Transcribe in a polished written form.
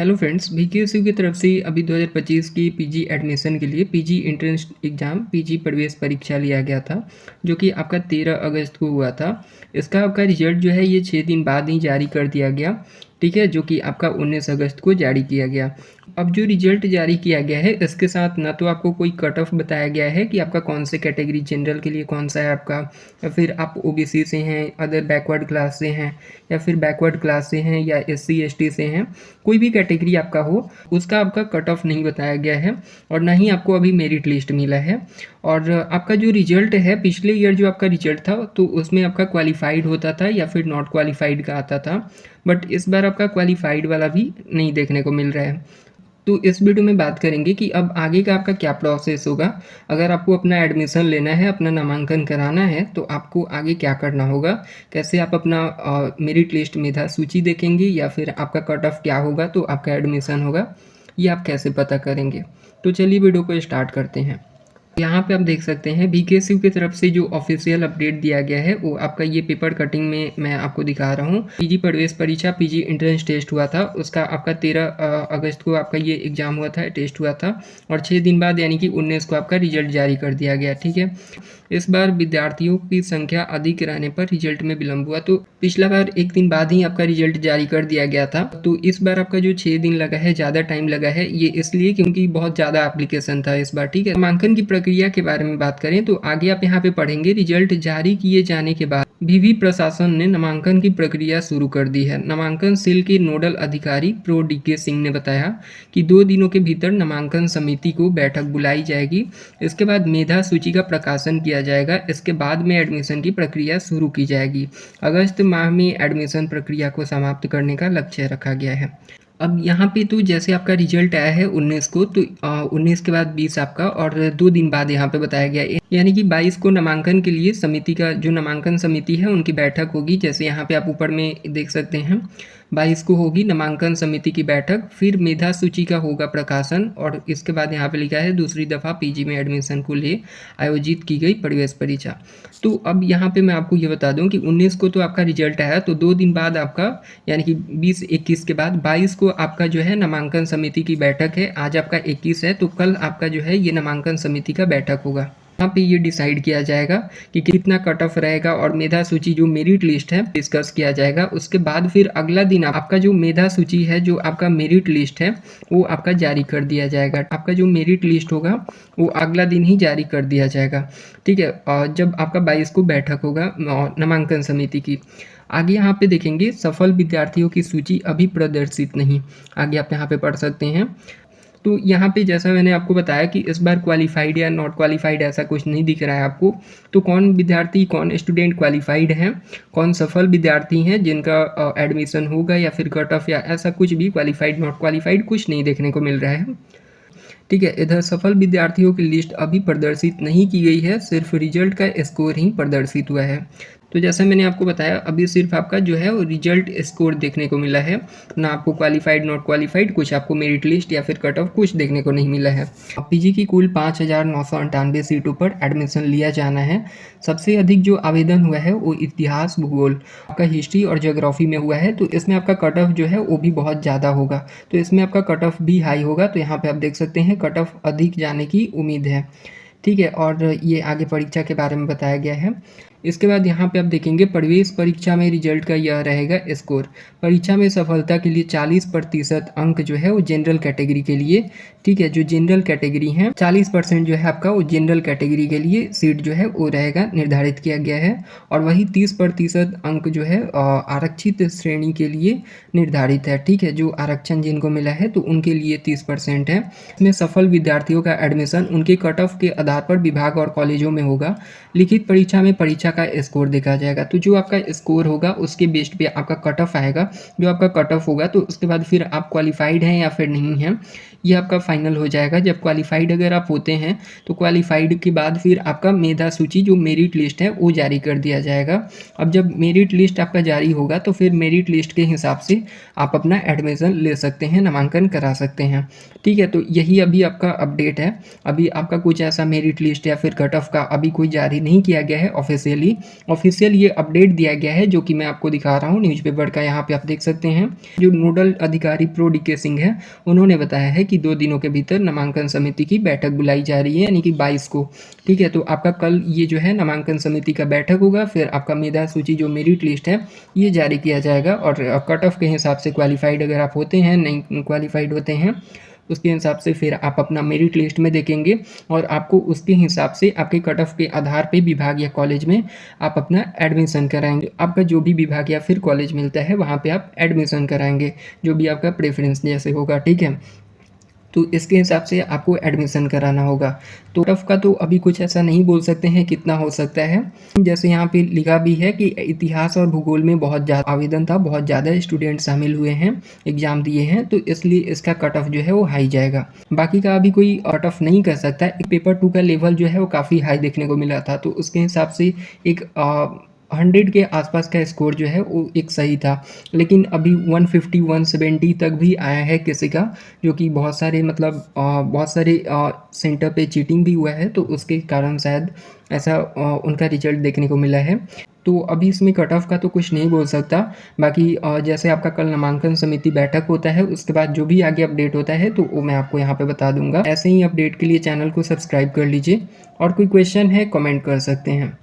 Hello friends, बीकेएसयू की तरफ से अभी 2025 की पीजी एडमिशन के लिए पीजी एंट्रेंस एग्ज़ाम पीजी प्रवेश परीक्षा लिया गया था, जो कि आपका 13 अगस्त को हुआ था। इसका आपका रिजल्ट जो है ये 6 दिन बाद ही जारी कर दिया गया, ठीक है, जो कि आपका 19 अगस्त को जारी किया गया। अब जो रिजल्ट जारी किया गया है इसके साथ ना तो आपको कोई कट ऑफ बताया गया है कि आपका कौन से कैटेगरी जनरल के लिए कौन सा है आपका, या फिर आप ओबीसी से हैं, अदर बैकवर्ड क्लास से हैं, या फिर बैकवर्ड क्लास से हैं, या एससी एसटी से हैं, कोई भी कैटेगरी आपका हो उसका आपका कट ऑफ नहीं बताया गया है। और ना ही आपको अभी मेरिट लिस्ट मिला है। और आपका जो रिजल्ट है पिछले ईयर जो आपका रिजल्ट था तो उसमें आपका क्वालिफाइड होता था या फिर नॉट क्वालिफाइड का आता था, बट इस बार आपका क्वालिफाइड वाला भी नहीं देखने को मिल रहा है। तो इस वीडियो में बात करेंगे कि अब आगे का आपका क्या प्रोसेस होगा। अगर आपको अपना एडमिशन लेना है, अपना नामांकन कराना है, तो आपको आगे क्या करना होगा, कैसे आप अपना मेरिट लिस्ट मेधा सूची देखेंगे, या फिर आपका कट ऑफ क्या होगा तो आपका एडमिशन होगा, ये आप कैसे पता करेंगे। तो चलिए वीडियो को स्टार्ट करते हैं। यहाँ पे आप देख सकते हैं बीकेएसयू की तरफ से जो ऑफिशियल अपडेट दिया गया है वो आपका ये पेपर कटिंग में मैं आपको दिखा रहा हूँ। पीजी प्रवेश परीक्षा पीजी एंट्रेंस टेस्ट हुआ था, उसका आपका 13 अगस्त को आपका ये एग्जाम हुआ था, टेस्ट हुआ था, और 6 दिन बाद यानी कि 19 को आपका रिजल्ट जारी कर दिया गया। ठीक है, इस बार विद्यार्थियों की संख्या अधिक रहने पर रिजल्ट में विलंब हुआ। तो पिछला बार 1 दिन बाद ही आपका रिजल्ट जारी कर दिया गया था, तो इस बार आपका जो 6 दिन लगा है, ज़्यादा टाइम लगा है, ये इसलिए क्योंकि बहुत ज़्यादा एप्लीकेशन था इस बार। ठीक है, नामांकन की प्रक्रिया के बारे में बात करें तो आगे आप यहाँ पे पढ़ेंगे, रिजल्ट जारी किए जाने के बाद विवि प्रशासन ने नामांकन की प्रक्रिया शुरू कर दी है। नामांकन सेल के नोडल अधिकारी प्रो डीके सिंह ने बताया कि 2 दिनों के भीतर नामांकन समिति को बैठक बुलाई जाएगी। इसके बाद मेधा सूची का प्रकाशन किया जाएगा। इसके बाद में एडमिशन की प्रक्रिया शुरू की जाएगी। अगस्त माह में एडमिशन प्रक्रिया को समाप्त करने का लक्ष्य रखा गया है। अब यहाँ पे तो जैसे आपका रिजल्ट आया है 19 को, तो 19 के बाद 20 आपका, और 2 दिन बाद यहाँ पे बताया गया है, यानी कि 22 को नामांकन के लिए समिति का जो नामांकन समिति है उनकी बैठक होगी। जैसे यहाँ पे आप ऊपर में देख सकते हैं 22 को होगी नामांकन समिति की बैठक, फिर मेधा सूची का होगा प्रकाशन, और इसके बाद यहाँ पे लिखा है दूसरी दफ़ा पीजी में एडमिशन को ले आयोजित की गई प्रवेश परीक्षा। तो अब यहाँ पे मैं आपको ये बता दूं कि 19 को तो आपका रिजल्ट आया, तो 2 दिन बाद आपका यानी कि 20-21 के बाद 22 को आपका जो है नामांकन समिति की बैठक है। आज आपका 21 है, तो कल आपका जो है ये नामांकन समिति का बैठक होगा। यहाँ पे ये डिसाइड किया जाएगा कि कितना कट ऑफ रहेगा, और मेधा सूची जो मेरिट लिस्ट है डिस्कस किया जाएगा। उसके बाद फिर अगला दिन आपका जो मेधा सूची है, जो आपका मेरिट लिस्ट है, वो आपका जारी कर दिया जाएगा। आपका जो मेरिट लिस्ट होगा वो अगला दिन ही जारी कर दिया जाएगा। ठीक है, और जब आपका 22 को बैठक होगा नामांकन समिति की। आगे यहाँ पे देखेंगे सफल विद्यार्थियों की सूची अभी प्रदर्शित नहीं। आगे आप यहाँ पे पढ़ सकते हैं। तो यहाँ पे जैसा मैंने आपको बताया कि इस बार क्वालिफाइड या नॉट क्वालिफाइड ऐसा कुछ नहीं दिख रहा है आपको। तो कौन विद्यार्थी, कौन स्टूडेंट क्वालिफाइड हैं, कौन सफल विद्यार्थी हैं जिनका एडमिशन होगा, या फिर कट ऑफ या ऐसा कुछ भी क्वालिफाइड नॉट क्वालिफाइड कुछ नहीं देखने को मिल रहा है। ठीक है, इधर सफल विद्यार्थियों की लिस्ट अभी प्रदर्शित नहीं की गई है, सिर्फ रिजल्ट का स्कोर ही प्रदर्शित हुआ है। तो जैसा मैंने आपको बताया अभी सिर्फ आपका जो है वो रिजल्ट स्कोर देखने को मिला है, ना आपको क्वालिफाइड नॉट क्वालिफाइड कुछ आपको मेरिट लिस्ट या फिर कट ऑफ कुछ देखने को नहीं मिला है। पीजी की कुल 5,998 सीटों पर एडमिशन लिया जाना है। सबसे अधिक जो आवेदन हुआ है वो इतिहास, भूगोल, आपका हिस्ट्री और ज्योग्राफी में हुआ है, तो इसमें आपका कट ऑफ जो है वो भी बहुत ज़्यादा होगा, तो इसमें आपका कट ऑफ भी हाई होगा। तो यहाँ पे आप देख सकते हैं कट ऑफ अधिक जाने की उम्मीद है। ठीक है, और ये आगे परीक्षा के बारे में बताया गया है। इसके बाद यहाँ पे आप देखेंगे प्रवेश परीक्षा में रिजल्ट का यह रहेगा स्कोर। परीक्षा में सफलता के लिए 40% अंक जो है वो जनरल कैटेगरी के लिए, ठीक है, जो जनरल कैटेगरी है 40% जो है आपका वो जनरल कैटेगरी के लिए सीट जो है वो रहेगा, निर्धारित किया गया है। और वही 30% अंक जो है आरक्षित श्रेणी के लिए निर्धारित है। ठीक है, जो आरक्षण जिनको मिला है तो उनके लिए 30% है। इसमें सफल विद्यार्थियों का एडमिशन उनके कट ऑफ के आधार पर विभाग और कॉलेजों में होगा। लिखित परीक्षा में परीक्षा का स्कोर देखा जाएगा, तो जो आपका स्कोर होगा उसके बेस्ड पे आपका कट ऑफ आएगा। जो आपका कट ऑफ होगा तो उसके बाद फिर आप क्वालिफाइड हैं या फिर नहीं हैं, ये आपका फाइनल हो जाएगा। जब क्वालिफाइड अगर आप होते हैं तो क्वालिफाइड के बाद फिर आपका मेधा सूची जो मेरिट लिस्ट है वो जारी कर दिया जाएगा। अब जब मेरिट लिस्ट आपका जारी होगा तो फिर मेरिट लिस्ट के हिसाब से आप अपना एडमिशन ले सकते हैं, नामांकन करा सकते हैं। ठीक है, तो यही अभी आपका अपडेट है। अभी आपका कुछ ऐसा मेरिट लिस्ट या फिर कट ऑफ का अभी कोई जारी नहीं किया गया है ऑफिशियली। ऑफिशियली ऑफिशियल ये अपडेट दिया गया है, जो कि मैं आपको दिखा रहा हूँ न्यूज़पेपर का। यहाँ पे आप देख सकते हैं जो नोडल अधिकारी प्रो डीके सिंह है, उन्होंने बताया है कि 2 दिनों के भीतर नामांकन समिति की बैठक बुलाई जा रही है, यानी कि 22 को। ठीक है, तो आपका कल ये जो है नामांकन समिति का बैठक होगा, फिर आपका मेधा सूची जो मेरिट लिस्ट है ये जारी किया जाएगा, और कट ऑफ के हिसाब से क्वालिफाइड अगर आप होते हैं, नहीं क्वालिफाइड होते हैं, उसके हिसाब से फिर आप अपना मेरिट लिस्ट में देखेंगे, और आपको उसके हिसाब से आपके कट ऑफ के आधार पे विभाग या कॉलेज में आप अपना एडमिशन कराएंगे। आपका जो भी विभाग या फिर कॉलेज मिलता है वहाँ पे आप एडमिशन कराएंगे, जो भी आपका प्रेफरेंस जैसे होगा। ठीक है, तो इसके हिसाब से आपको एडमिशन कराना होगा। तो टफ का तो अभी कुछ ऐसा नहीं बोल सकते हैं कितना हो सकता है। जैसे यहाँ पे लिखा भी है कि इतिहास और भूगोल में बहुत ज़्यादा आवेदन था, बहुत ज़्यादा स्टूडेंट शामिल हुए हैं, एग्ज़ाम दिए हैं, तो इसलिए इसका कट ऑफ जो है वो हाई जाएगा। बाकी का अभी कोई कट ऑफ नहीं कर सकता। एक पेपर 2 का लेवल जो है वो काफ़ी हाई देखने को मिला था, तो उसके हिसाब से एक 100 के आसपास का स्कोर जो है वो एक सही था, लेकिन अभी 150 170 तक भी आया है किसी का, जो कि बहुत सारे मतलब बहुत सारे सेंटर पे चीटिंग भी हुआ है, तो उसके कारण शायद ऐसा उनका रिजल्ट देखने को मिला है। तो अभी इसमें कट ऑफ का तो कुछ नहीं बोल सकता। बाकी जैसे आपका कल नामांकन समिति बैठक होता है, उसके बाद जो भी आगे अपडेट होता है तो वो मैं आपको यहाँ पे बता दूंगा। ऐसे ही अपडेट के लिए चैनल को सब्सक्राइब कर लीजिए, और कोई क्वेश्चन है कमेंट कर सकते हैं।